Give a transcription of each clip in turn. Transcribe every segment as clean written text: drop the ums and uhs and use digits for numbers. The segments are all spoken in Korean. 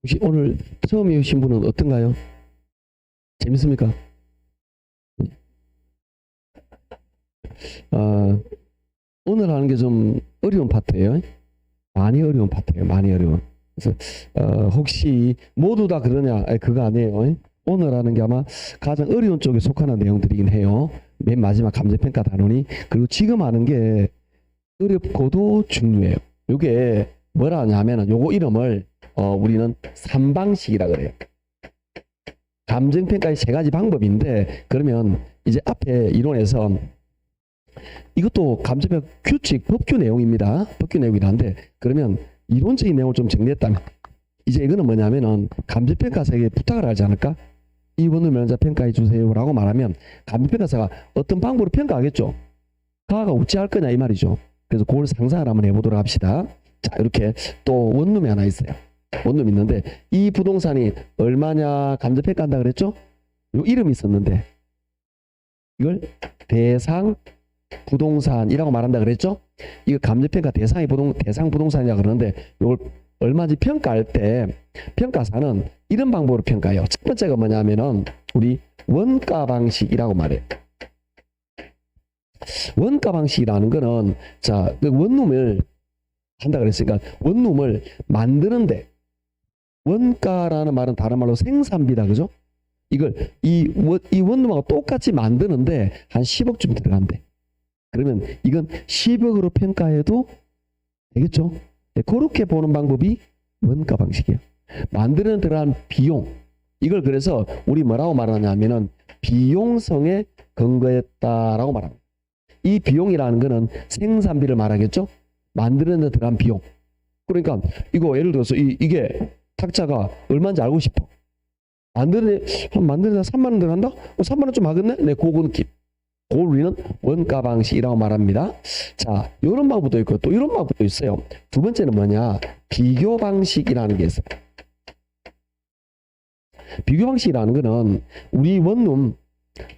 혹시 오늘 처음 오신 분은 어떤가요? 재밌습니까? 아, 오늘 하는 게 좀 어려운 파트예요. 많이 어려운 파트예요. 많이 어려운. 그래서 혹시 모두 다 그러냐? 아니, 그거 아니에요. 오늘 하는 게 아마 가장 어려운 쪽에 속하는 내용들이긴 해요. 맨 마지막 감정평가 단원이. 그리고 지금 하는 게 어렵고도 중요해요. 요게 뭐라 하냐면은 요거 이름을 우리는 3방식이라 그래요. 감정평가의 세 가지 방법인데, 그러면 이제 앞에 이론에서 이것도 감정평가 규칙, 법규 내용입니다. 법규 내용이라는데, 그러면 이론적인 내용을 좀 정리했다면, 이제 이거는 뭐냐면은 감정평가사에게 부탁을 하지 않을까? 이 원룸 면접 평가해 주세요라고 말하면 감정평가사가 어떤 방법으로 평가하겠죠. 가가 어찌할 거냐 이 말이죠. 그래서 그걸 상상을 한번 해보도록 합시다. 자, 이렇게 또 원룸이 하나 있어요. 원룸 있는데 이 부동산이 얼마냐 감정평가한다 그랬죠? 요 이름이 있었는데 이걸 대상 부동산이라고 말한다 그랬죠? 이거 감정평가 대상 부동산이라고 그러는데 이걸 얼마인지 평가할 때 평가사는 이런 방법으로 평가해요. 첫 번째가 뭐냐면은 우리 원가 방식이라고 말해요. 원가 방식이라는 거는 자, 그 원룸을 한다 그랬으니까 원룸을 만드는데 원가라는 말은 다른 말로 생산비다, 그죠? 이걸 이 원룸하고 똑같이 만드는데 한 10억쯤 들어간대. 그러면 이건 10억으로 평가해도 되겠죠? 네, 그렇게 보는 방법이 원가 방식이에요. 만드는 들어간 비용, 이걸 그래서 우리 뭐라고 말하냐면은 비용성에 근거했다라고 말합니다. 이 비용이라는 거는 생산비를 말하겠죠? 만드는 데 들어간 비용. 그러니까 이거 예를 들어서 이게 탁자가 얼마인지 알고 싶어. 만드는 데 3만 원 들어간다? 3만 원 좀 하겠네? 네, 그거 느낌. 그걸 우리는 원가 방식이라고 말합니다. 자, 이런 방법도 있고 또 이런 방법도 있어요. 두 번째는 뭐냐? 비교 방식이라는 게 있어요. 비교 방식이라는 거는 우리 원룸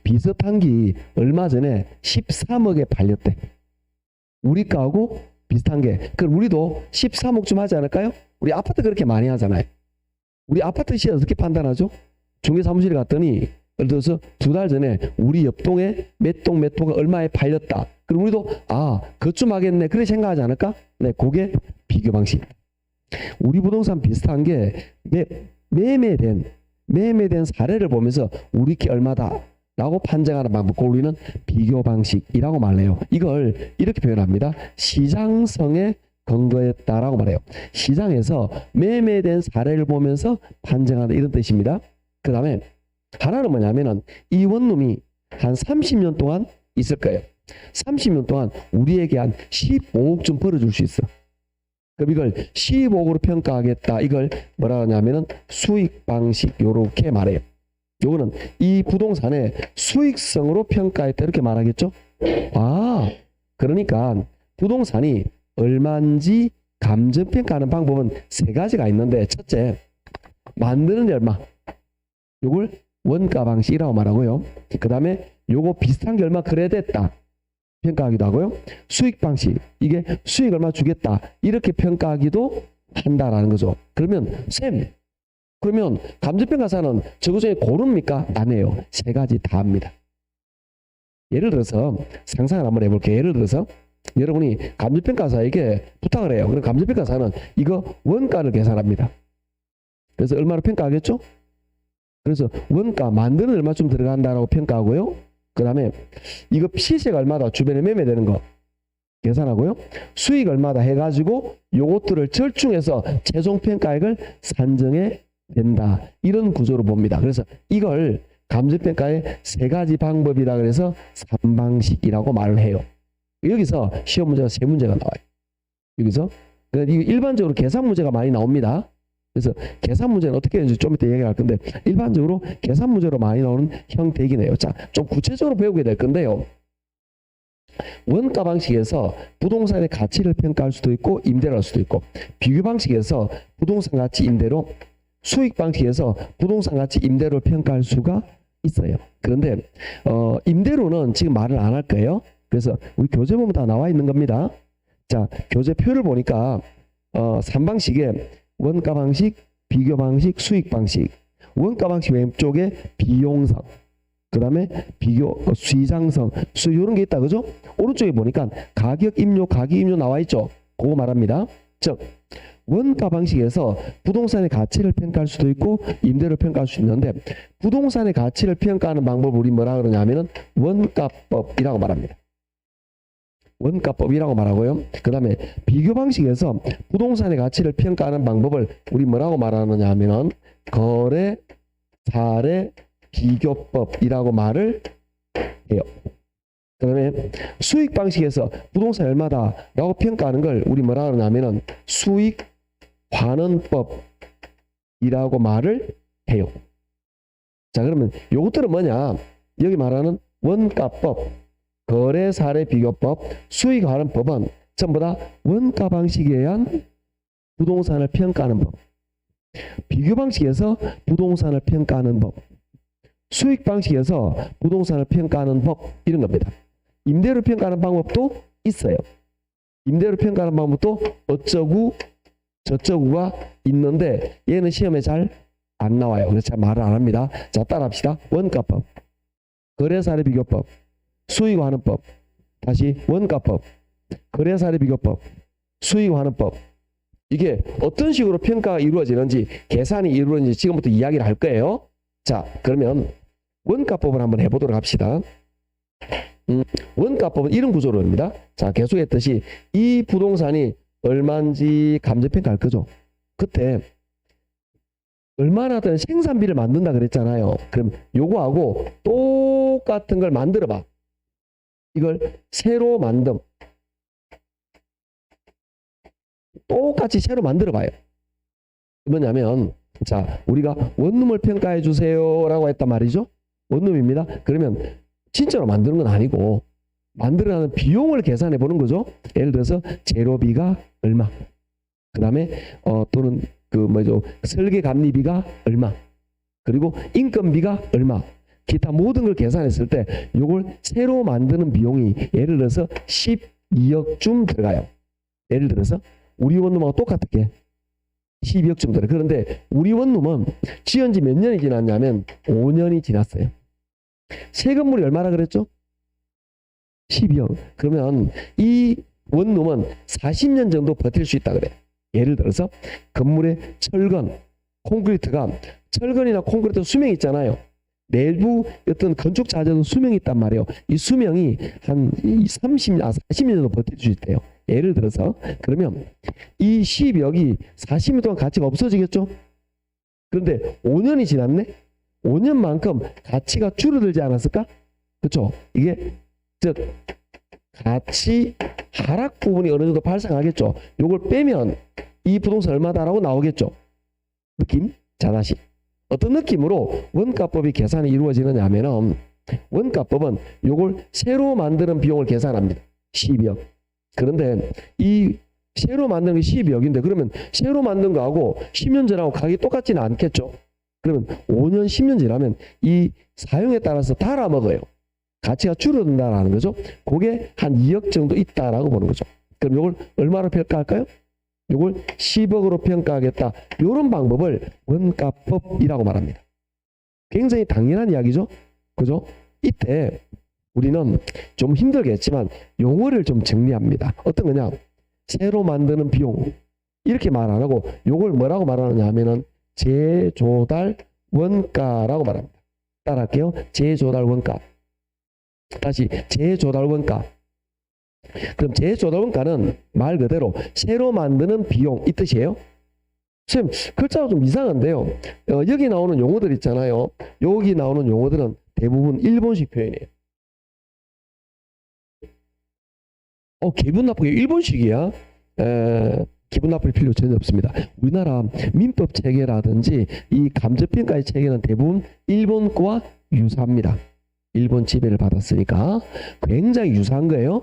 비슷한 게 얼마 전에 13억에 팔렸대. 우리 거하고 비슷한 게. 그럼 우리도 13억쯤 하지 않을까요? 우리 아파트 그렇게 많이 하잖아요. 우리 아파트 시세 어떻게 판단하죠? 중개사무실에 갔더니 예를 들어서 2달 전에 우리 옆동에 몇 호가 얼마에 팔렸다. 그럼 우리도 그쯤 하겠네. 그렇게 생각하지 않을까? 네, 그게 비교 방식. 우리 부동산 비슷한 게 매매된 사례를 보면서 우리 게 얼마다 라고 판정하는 방법, 우리는 비교 방식이라고 말해요. 이걸 이렇게 표현합니다. 시장성에 근거했다라고 말해요. 시장에서 매매된 사례를 보면서 판정하는 이런 뜻입니다. 그 다음에 하나는 뭐냐면은 이 원룸이 한 30년 동안 있을 거예요. 30년 동안 우리에게 한 15억쯤 벌어줄 수 있어. 그럼 이걸 15억으로 평가하겠다. 이걸 뭐라 하냐면은 수익 방식, 요렇게 말해요. 요거는 이 부동산의 수익성으로 평가했다 이렇게 말하겠죠. 그러니까 부동산이 얼마인지 감정평가하는 방법은 세 가지가 있는데, 첫째, 만드는 데 얼마, 요걸 원가 방식이라고 말하고요. 그 다음에 요거 비슷한 게 얼마 그래 됐다 평가하기도 하고요. 수익 방식, 이게 수익 얼마 주겠다 이렇게 평가하기도 한다라는 거죠. 그러면 그러면 감정평가사는 저거 중에 고릅니까? 안 해요. 세 가지 다 합니다. 예를 들어서 상상을 한번 해볼게요. 예를 들어서 여러분이 감정평가사에게 부탁을 해요. 그럼 감정평가사는 이거 원가를 계산합니다. 그래서 얼마로 평가하겠죠? 그래서 원가 만드는 얼마쯤 들어간다라고 평가하고요. 그 다음에 이거 시세가 얼마다 주변에 매매되는 거 계산하고요. 수익 얼마다 해가지고 요것들을 절충해서 최종 평가액을 산정해 된다. 이런 구조로 봅니다. 그래서 이걸 감정평가의 세 가지 방법이라 그래서 3방식이라고 말을 해요. 여기서 시험 문제가 세 문제가 나와요. 여기서 일반적으로 계산 문제가 많이 나옵니다. 그래서 계산 문제는 어떻게 되는지 좀 이따 얘기할 건데 일반적으로 계산 문제로 많이 나오는 형태이긴 해요. 자, 좀 구체적으로 배우게 될 건데요. 원가 방식에서 부동산의 가치를 평가할 수도 있고 임대를 할 수도 있고, 비교 방식에서 부동산 가치 임대로, 수익 방식에서 부동산 가치 임대를 평가할 수가 있어요. 그런데 임대료는 지금 말을 안 할 거예요. 그래서 우리 교재 보면 다 나와 있는 겁니다. 자, 교재 표를 보니까 3방식에 원가 방식, 비교 방식, 수익 방식. 원가 방식 왼쪽에 비용성. 그 다음에 비교, 시장성, 이런 게 있다. 그죠? 오른쪽에 보니까 가격 임료, 가격 임료 나와 있죠? 그거 말합니다. 즉, 원가 방식에서 부동산의 가치를 평가할 수도 있고 임대를 평가할 수 있는데 부동산의 가치를 평가하는 방법을 우리 뭐라 그러냐 하면은 원가법이라고 말합니다. 원가법이라고 말하고요. 그 다음에 비교 방식에서 부동산의 가치를 평가하는 방법을 우리 뭐라고 말하느냐 하면은 거래 사례 비교법이라고 말을 해요. 그 다음에 수익 방식에서 부동산 얼마다라고 평가하는 걸 우리 뭐라 그러냐면은 수익 환원법이라고 말을 해요. 자, 그러면 요것들은 뭐냐? 여기 말하는 원가법, 거래 사례 비교법, 수익 환원법은 전부 다 원가 방식에 의한 부동산을 평가하는 법. 비교 방식에서 부동산을 평가하는 법. 수익 방식에서 부동산을 평가하는 법, 이런 겁니다. 임대료 평가하는 방법도 있어요. 임대료 평가하는 방법도 어쩌고 저쩌고가 있는데 얘는 시험에 잘 안 나와요. 그래서 잘 말을 안 합니다. 자, 따라합시다. 원가법, 거래사례 비교법, 수익환원법, 다시 원가법, 거래사례 비교법, 수익환원법. 이게 어떤 식으로 평가가 이루어지는지, 계산이 이루어지는지 지금부터 이야기를 할 거예요. 자, 그러면 원가법을 한번 해보도록 합시다. 원가법은 이런 구조로 합니다. 자, 계속했듯이 이 부동산이 얼마인지 감정평가할 거죠. 그때 얼마나든 생산비를 만든다 그랬잖아요. 그럼 요거하고 똑같은 걸 만들어 봐. 이걸 새로 만듦. 똑같이 새로 만들어 봐요. 뭐냐면 자, 우리가 원룸을 평가해 주세요 라고 했단 말이죠. 원룸입니다. 그러면 진짜로 만드는 건 아니고 만들어가는 비용을 계산해 보는 거죠. 예를 들어서 재료비가 얼마, 그 다음에 또는 설계 감리비가 얼마, 그리고 인건비가 얼마, 기타 모든 걸 계산했을 때 요걸 새로 만드는 비용이 예를 들어서 12억쯤 들어가요. 예를 들어서 우리 원룸하고 똑같게 12억쯤 들어요. 그런데 우리 원룸은 지은 지 몇 년이 지났냐면 5년이 지났어요. 세금물이 얼마나 그랬죠? 12억. 그러면 이 원룸은 40년 정도 버틸 수 있다 그래. 예를 들어서 건물의 철근, 콘크리트가, 철근이나 콘크리트 수명이 있잖아요. 내부 어떤 건축 자재도 수명이 있단 말이에요. 이 수명이 한 30년, 40년 정도 버틸 수 있대요. 예를 들어서 그러면 이 12억이 40년 동안 가치가 없어지겠죠? 그런데 5년이 지났네? 5년만큼 가치가 줄어들지 않았을까? 그렇죠? 이게 즉 가치 하락 부분이 어느 정도 발생하겠죠. 요걸 빼면 이 부동산 얼마다라고 나오겠죠. 느낌? 자, 다시 어떤 느낌으로 원가법이 계산이 이루어지느냐 하면은 원가법은 요걸 새로 만드는 비용을 계산합니다. 12억. 그런데 이 새로 만드는 게 12억인데 그러면 새로 만든 거하고 10년 전하고 가격이 똑같지는 않겠죠. 그러면 5년, 10년 지나면 이 사용에 따라서 달아먹어요. 가치가 줄어든다라는 거죠. 그게 한 2억 정도 있다라고 보는 거죠. 그럼 이걸 얼마로 평가할까요? 이걸 10억으로 평가하겠다. 이런 방법을 원가법이라고 말합니다. 굉장히 당연한 이야기죠. 그죠? 이때 우리는 좀 힘들겠지만 용어를 좀 정리합니다. 어떤 거냐? 새로 만드는 비용. 이렇게 말 안 하고 이걸 뭐라고 말하느냐 하면은 재조달 원가라고 말합니다. 따라할게요. 재조달 원가. 다시 재조달 원가. 그럼 재조달 원가는 말 그대로 새로 만드는 비용 이 뜻이에요. 선생님 글자가 좀 이상한데요. 여기 나오는 용어들 있잖아요. 여기 나오는 용어들은 대부분 일본식 표현이에요. 기분 나쁘게 일본식이야. 기분 나쁠 필요 전혀 없습니다. 우리나라 민법 체계라든지 이 감정평가의 체계는 대부분 일본 거와 유사합니다. 일본 지배를 받았으니까 굉장히 유사한 거예요.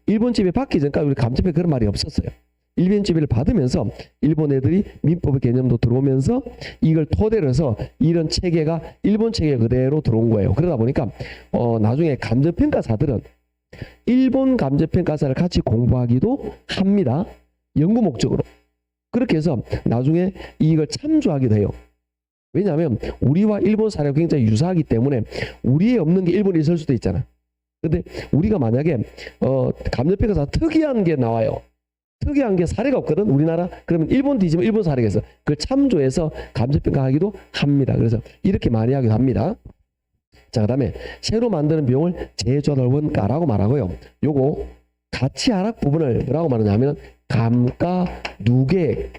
일본 지배 받기 전까지 우리 감정평가 그런 말이 없었어요. 일본 지배를 받으면서 일본 애들이 민법의 개념도 들어오면서 이걸 토대로 해서 이런 체계가 일본 체계 그대로 들어온 거예요. 그러다 보니까 나중에 감정평가사들은 일본 감정평가사를 같이 공부하기도 합니다. 연구 목적으로. 그렇게 해서 나중에 이걸 참조하기도 해요. 왜냐하면 우리와 일본 사례가 굉장히 유사하기 때문에 우리에 없는 게 일본에 있을 수도 있잖아. 근데 우리가 만약에 감정평가사 특이한 게 나와요. 특이한 게 사례가 없거든 우리나라. 그러면 일본 뒤지면 일본 사례가 있어. 그걸 참조해서 감정평가하기도 합니다. 그래서 이렇게 많이 하기도 합니다. 자, 그 다음에 새로 만드는 비용을 재조달 원가라고 말하고요. 요거 가치 하락 부분을 뭐라고 말하냐면 감가 누계액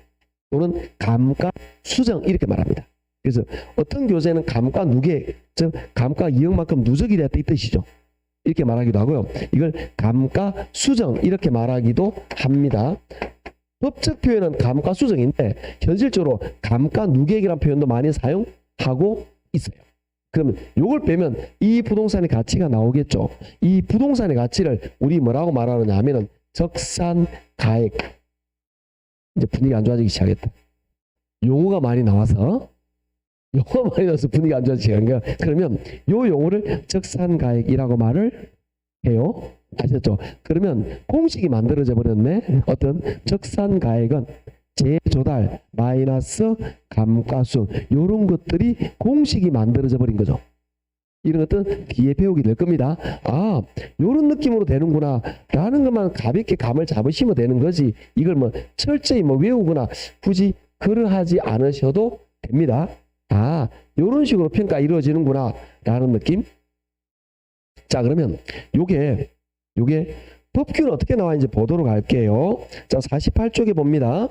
또는 감가 수정 이렇게 말합니다. 그래서 어떤 교재는 감가 누계액, 즉 감가 이익만큼 누적이 됐다 이 뜻이죠. 이렇게 말하기도 하고요. 이걸 감가 수정 이렇게 말하기도 합니다. 법적 표현은 감가 수정인데 현실적으로 감가 누계액이라는 표현도 많이 사용하고 있어요. 그러면 요걸 빼면 이 부동산의 가치가 나오겠죠. 이 부동산의 가치를 우리 뭐라고 말하느냐 하면은 적산가액. 이제 분위기 안 좋아지기 시작했다. 용어가 많이 나와서 분위기가 안 좋아지기 시작한 거야. 그러면 요 용어를 적산가액이라고 말을 해요. 아셨죠? 그러면 공식이 만들어져 버렸네. 어떤 적산가액은 재조달 마이너스 감가수 요런 것들이 공식이 만들어져 버린 거죠. 이런 것들은 뒤에 배우게 될 겁니다. 아, 요런 느낌으로 되는구나 라는 것만 가볍게 감을 잡으시면 되는 거지. 이걸 뭐 철저히 뭐 외우거나 굳이 그러하지 않으셔도 됩니다. 아, 요런 식으로 평가 이루어지는구나 라는 느낌. 자, 그러면 요게 법규는 어떻게 나와있는지 보도록 할게요. 자, 48쪽에 봅니다.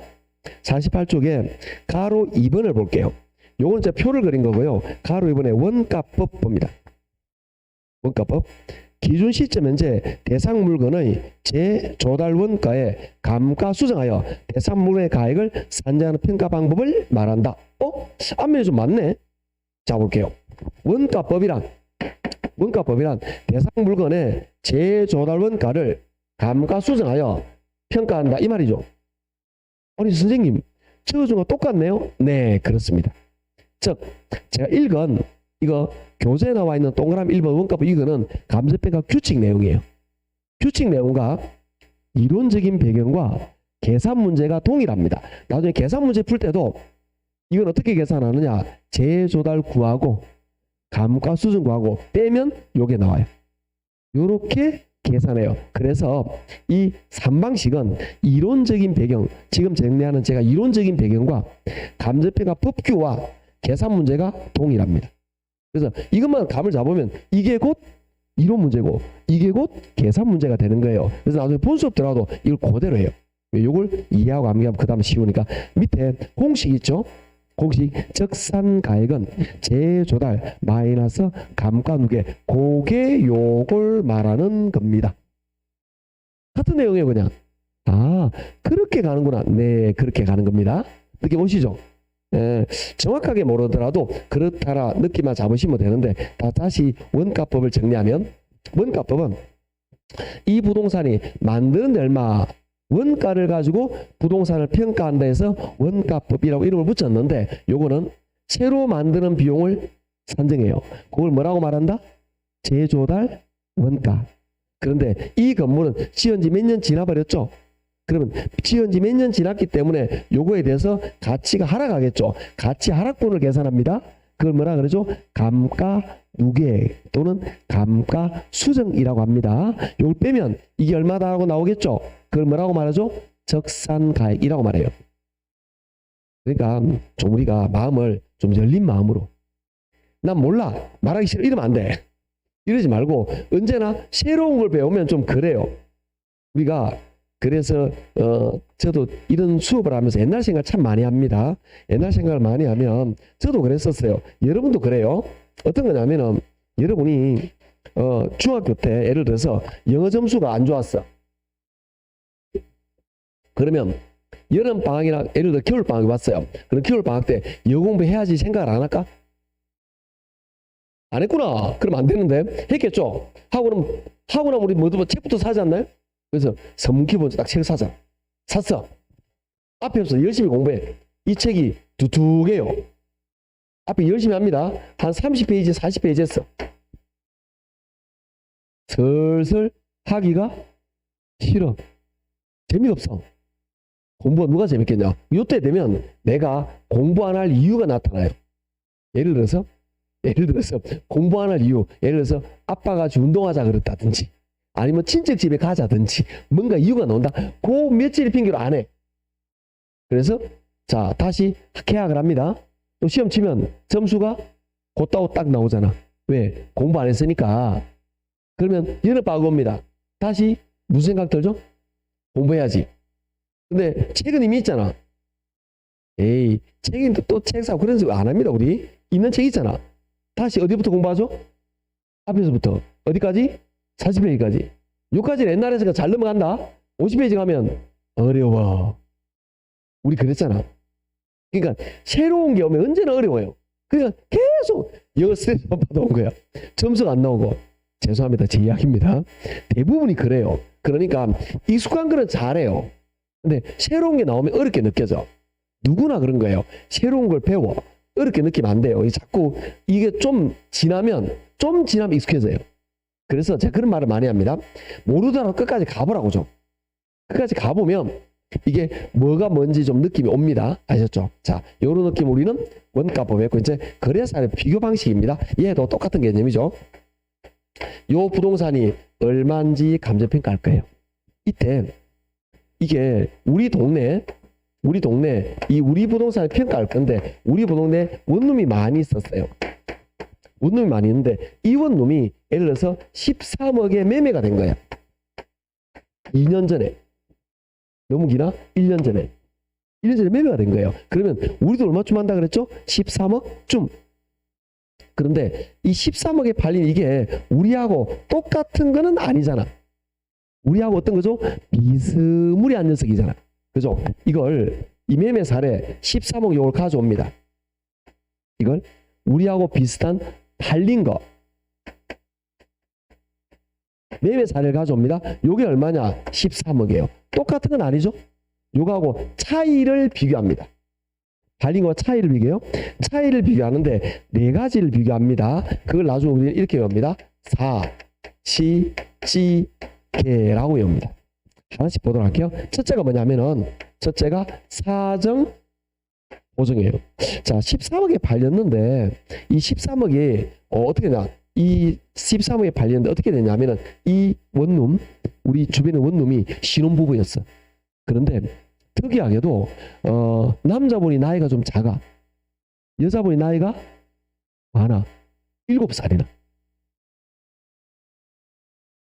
48쪽에 가로 2번을 볼게요. 요건 이제 표를 그린 거고요. 가로 2번에 원가법 봅니다. 원가법. 기준 시점 현재 대상 물건의 재조달 원가에 감가 수정하여 대상 물건의 가액을 산정하는 평가 방법을 말한다. 앞면이 좀 맞네. 자, 볼게요. 원가법이란 대상 물건의 재조달 원가를 감가 수정하여 평가한다 이 말이죠. 아니 선생님 저거와 똑같네요. 네, 그렇습니다. 즉 제가 읽은 이거 교재에 나와 있는 동그라미 1번 원가법 이거는 감정평가 규칙 내용이에요. 규칙 내용과 이론적인 배경과 계산 문제가 동일합니다. 나중에 계산 문제 풀 때도 이건 어떻게 계산하느냐, 재조달 구하고 감가 수정 구하고 빼면 요게 나와요. 요렇게 계산해요. 그래서 이 3방식은 이론적인 배경, 지금 정리하는 제가 이론적인 배경과 감정평가 법규와 계산 문제가 동일합니다. 그래서 이것만 감을 잡으면 이게 곧 이론 문제고 이게 곧 계산 문제가 되는 거예요. 그래서 나중에 본 수업 들어가도 이걸 그대로 해요. 이걸 이해하고 암기하면 그 다음에 쉬우니까 밑에 공식 있죠? 공식 적산가액은 재조달 마이너스 감가누계 그게 요걸 말하는 겁니다. 같은 내용이에요. 그냥 아 그렇게 가는구나. 네, 그렇게 가는 겁니다. 느낌 오시죠? 정확하게 모르더라도 그렇다라 느낌만 잡으시면 되는데 다시 원가법을 정리하면 원가법은 이 부동산이 만드는 데 얼마 원가를 가지고 부동산을 평가한다 해서 원가법이라고 이름을 붙였는데 요거는 새로 만드는 비용을 산정해요. 그걸 뭐라고 말한다? 재조달 원가. 그런데 이 건물은 지은 지 몇 년 지나버렸죠? 그러면 지은 지 몇 년 지났기 때문에 요거에 대해서 가치가 하락하겠죠. 가치 하락분을 계산합니다. 그걸 뭐라 그러죠? 감가 누계 또는 감가 수정이라고 합니다. 요걸 빼면 이게 얼마다 하고 나오겠죠. 그걸 뭐라고 말하죠? 적산가액이라고 말해요. 그러니까 좀 우리가 마음을 좀 열린 마음으로 난 몰라 말하기 싫어 이러면 안 돼. 이러지 말고 언제나 새로운 걸 배우면 좀 그래요. 우리가 그래서 저도 이런 수업을 하면서 옛날 생각 참 많이 합니다. 옛날 생각을 많이 하면 저도 그랬었어요. 여러분도 그래요. 어떤 거냐면은 여러분이 중학교 때 예를 들어서 영어 점수가 안 좋았어. 그러면 여름방학이나 예를 들어 겨울방학이 왔어요. 그럼 겨울방학 때 영어 공부해야지 생각을 안 할까? 안 했구나. 그럼 안 되는데 했겠죠. 하고 나면 우리 모두 책부터 사지 않나요? 그래서 선문기본서 딱 책을 사자. 샀어. 앞에서 열심히 공부해. 이 책이 두둑해요. 앞에 열심히 합니다. 한 30페이지 40페이지 했어. 슬슬 하기가 싫어. 재미없어. 공부가 누가 재밌겠냐? 이때 되면 내가 공부 안 할 이유가 나타나요. 예를 들어서 공부 안 할 이유, 예를 들어서 아빠가 운동하자 그랬다든지 아니면 친척 집에 가자든지 뭔가 이유가 나온다. 그 며칠을 핑계로 안 해. 그래서 자 다시 개학을 합니다. 또 시험 치면 점수가 곧다고 딱 나오잖아. 왜? 공부 안 했으니까. 그러면 여름방학 옵니다. 다시 무슨 생각 들죠? 공부해야지. 근데 책은 이미 있잖아. 에이, 책은 또 책 사고 그런 식으로 안 합니다. 우리 있는 책 있잖아. 다시 어디부터 공부하죠? 앞에서부터 어디까지? 40페이지까지. 여기까지는 옛날에서 잘 넘어간다. 50페이지 가면 어려워. 우리 그랬잖아. 그러니까 새로운 게 오면 언제나 어려워요. 그러니까 계속 영어 스트레스만 받아온 거야. 점수가 안 나오고. 죄송합니다. 제 이야기입니다. 대부분이 그래요. 그러니까 익숙한 거는 잘해요. 근데 새로운 게 나오면 어렵게 느껴져. 누구나 그런 거예요. 새로운 걸 배워. 어렵게 느끼면 안 돼요. 자꾸 이게 좀 지나면 익숙해져요. 그래서 제가 그런 말을 많이 합니다. 모르더라도 끝까지 가보라고 좀. 끝까지 가보면 이게 뭐가 뭔지 좀 느낌이 옵니다. 아셨죠? 자, 요런 느낌 우리는 원가법 했고 이제 거래사의 비교 방식입니다. 얘도 똑같은 개념이죠. 요 부동산이 얼마인지 감정평가할 거예요. 이때 이게 우리 동네 이 우리 부동산을 평가할 건데 우리 부동네 원룸이 많이 있었어요. 원룸이 많이 있는데 이 원룸이 예를 들어서 13억에 매매가 된 거야. 2년 전에. 너무 기나? 1년 전에. 1년 전에 매매가 된 거예요. 그러면 우리도 얼마쯤 한다 그랬죠? 13억쯤. 그런데 이 13억에 팔린 이게 우리하고 똑같은 거는 아니잖아. 우리하고 어떤 거죠? 비스무리한 녀석이잖아. 그죠? 이걸 이 매매 사례 13억 요걸 가져옵니다. 이걸 우리하고 비슷한 팔린 거 매매 사례를 가져옵니다. 요게 얼마냐? 13억이에요. 똑같은 건 아니죠? 요거하고 차이를 비교합니다. 팔린 거와 차이를 비교해요. 차이를 비교하는데 네 가지를 비교합니다. 그걸 나중에 우리는 이렇게 외웁니다. 사, 시, 찌, 개라고 외웁니다. 하나씩 보도록 할게요. 첫째가 뭐냐면은 첫째가 사정 보증이에요. 자, 13억에 팔렸는데 이 13억이 어떻게 되냐? 이 13억에 팔렸는데 어떻게 되냐면은 이 원룸 우리 주변의 원룸이 신혼부부였어. 그런데 특이하게도 남자분이 나이가 좀 작아. 여자분이 나이가 많아. 7살이나.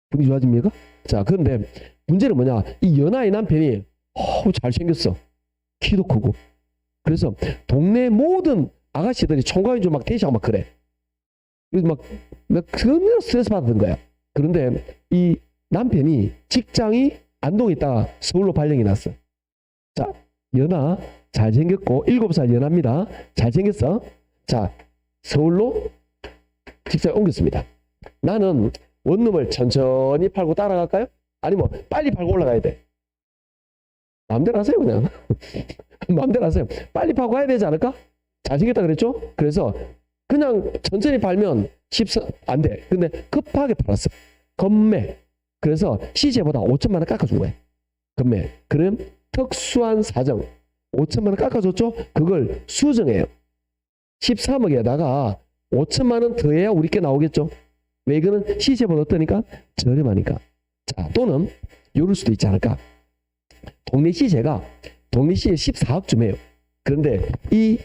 분위기 좋아집니까? 자, 그런데 문제는 뭐냐? 이 연하의 남편이 잘생겼어. 키도 크고. 그래서 동네 모든 아가씨들이 총각인 줄 막 대시하고 막 그래. 그래서 막 그런 스트레스 받았던 거야. 그런데 이 남편이 직장이 안동에 있다가 서울로 발령이 났어. 자, 연하 잘생겼고 7살 연하입니다. 잘생겼어. 자, 서울로 직장에 옮겼습니다. 나는 원룸을 천천히 팔고 따라갈까요? 아니면 빨리 팔고 올라가야 돼? 마음대로 하세요 그냥. 마음대로 하세요. 빨리 팔고 가야 되지 않을까? 잘생겼다 그랬죠? 그래서 그냥 천천히 팔면 안 돼. 근데 급하게 팔았어. 건매. 그래서 시세보다 5천만 원 깎아준 거야. 건매. 그럼 특수한 사정 5천만 원 깎아줬죠? 그걸 수정해요. 13억에다가 5천만 원 더해야 우리께 나오겠죠? 왜? 이거는 시세보다 어떠니까? 저렴하니까. 자, 또는 이럴 수도 있지 않을까? 동네 시세 14억쯤 해요. 그런데 이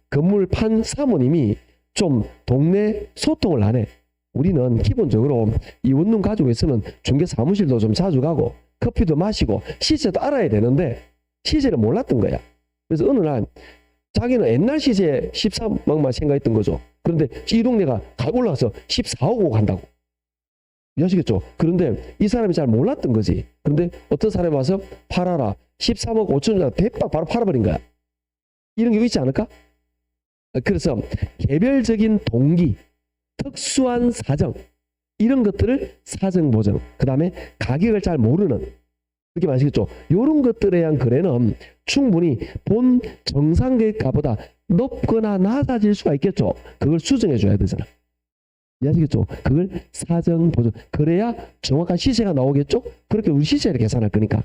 건물 판 사모님이 좀 동네 소통을 안 해. 우리는 기본적으로 이 원룸 가지고 있으면 중개 사무실도 좀 자주 가고 커피도 마시고 시세도 알아야 되는데 시세를 몰랐던 거야. 그래서 어느 날 자기는 옛날 시세 13억만 생각했던 거죠. 그런데 이 동네가 올라가서 14억 오고 간다고. 이해하시겠죠? 그런데 이 사람이 잘 몰랐던 거지. 그런데 어떤 사람이 와서 팔아라. 13억 5천원 대박 바로 팔아버린 거야. 이런 경우 있지 않을까? 그래서 개별적인 동기, 특수한 사정 이런 것들을 사정보정, 그 다음에 가격을 잘 모르는 그렇게 아시겠죠? 이런 것들에 대한 거래는 충분히 본 정상가보다 높거나 낮아질 수가 있겠죠. 그걸 수정해 줘야 되잖아. 이해하시겠죠? 그걸 사정보정. 그래야 정확한 시세가 나오겠죠? 그렇게 우리 시세를 계산할 거니까.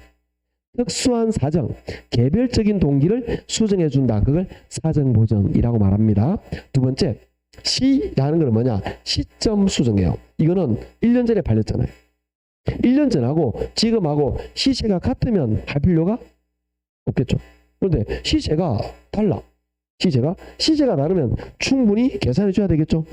특수한 사정, 개별적인 동기를 수정해 준다. 그걸 사정보정이라고 말합니다. 두 번째, 시라는 건 뭐냐? 시점 수정이에요. 이거는 1년 전에 발렸잖아요. 1년 전하고 지금하고 시세가 같으면 할 필요가 없겠죠. 그런데 시세가 달라. 시세가 다르면 충분히 계산해 줘야 되겠죠.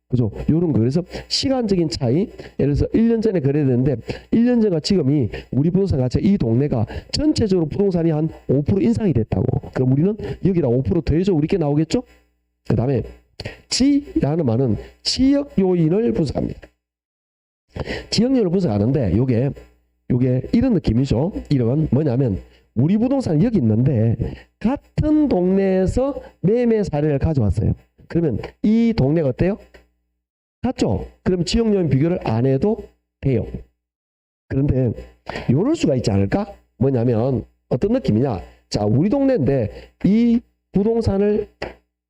그죠? 요런 거. 그래서 시간적인 차이, 예를 들어서 1년 전에 그래야 되는데 1년 전과 지금이 우리 부동산 가치 이 동네가 전체적으로 부동산이 한 5% 인상이 됐다고. 그럼 우리는 여기다 5% 더해줘 우리께 나오겠죠? 그 다음에 지라는 말은 지역 요인을 분석합니다. 지역 요인을 분석하는데 요게 이런 느낌이죠. 이런 뭐냐면 우리 부동산 여기 있는데 같은 동네에서 매매 사례를 가져왔어요. 그러면 이 동네가 어때요? 같죠? 그럼 지역 요인 비교를 안 해도 돼요. 그런데 이럴 수가 있지 않을까? 뭐냐면 어떤 느낌이냐? 자, 우리 동네인데 이 부동산을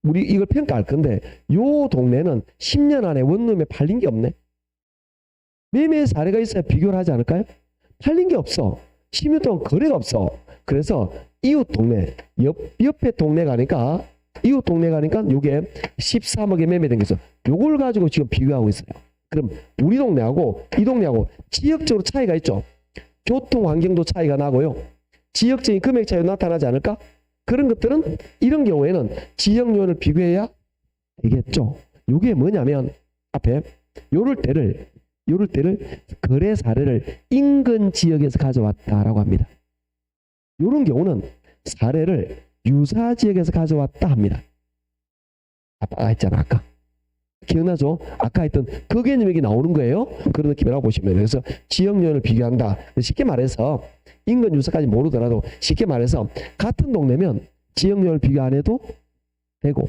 우리 이걸 평가할 건데 요 동네는 10년 안에 원룸에 팔린 게 없네. 매매 사례가 있어야 비교를 하지 않을까요? 팔린 게 없어. 10년 동안 거래가 없어. 그래서 이웃 동네, 옆에 동네 가니까 이웃 동네 가니까 요게 13억에 매매된 게 있어. 요걸 가지고 지금 비교하고 있어요. 그럼 우리 동네하고 이 동네하고 지역적으로 차이가 있죠. 교통 환경도 차이가 나고요. 지역적인 금액 차이가 나타나지 않을까? 그런 것들은 이런 경우에는 지역 요인을 비교해야 되겠죠. 요게 뭐냐면 앞에 요럴 때를 거래 사례를 인근 지역에서 가져왔다라고 합니다. 요런 경우는 사례를 유사 지역에서 가져왔다 합니다. 아까 했잖아. 아까 기억나죠? 아까 했던 그 개념이 여기 나오는 거예요. 그런 느낌이라고 보시면 돼요. 그래서 지역 요인을 비교한다. 쉽게 말해서 인근 유사까지 모르더라도 쉽게 말해서 같은 동네면 지역 요인을 비교 안 해도 되고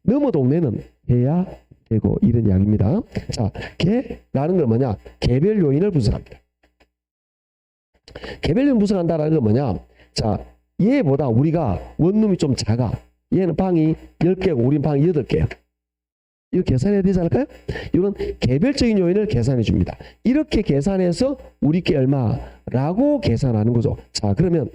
너머 동네는 해야 되고 이런 이야기입니다. 자, 개라는 건 뭐냐? 개별 요인을 분석합니다. 개별 요인 분석한다라는 건 뭐냐? 자, 얘보다 우리가 원룸이 좀 작아. 얘는 방이 10개고 우린 방이 8개야. 이거 계산해야 되지 않을까요? 이런 개별적인 요인을 계산해 줍니다. 이렇게 계산해서 우리께 얼마라고 계산하는 거죠. 자, 그러면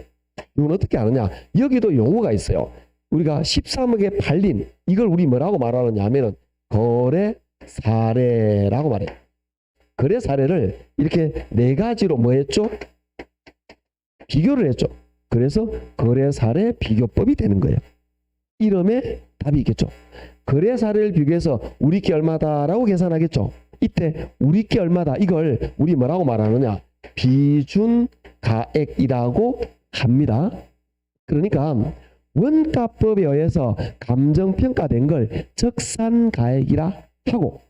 이건 어떻게 아느냐? 여기도 용어가 있어요. 우리가 13억에 팔린 이걸 우리 뭐라고 말하느냐 하면은 거래 사례라고 말해요. 거래 사례를 이렇게 네 가지로 뭐 했죠? 비교를 했죠. 그래서 거래 사례 비교법이 되는 거예요. 이름에 답이 있겠죠. 거래 사례를 비교해서 우리께 얼마다라고 계산하겠죠. 이때 우리께 얼마다 이걸 우리 뭐라고 말하느냐? 비준가액이라고 합니다. 그러니까 원가법에 의해서 감정평가된 걸 적산가액이라 하고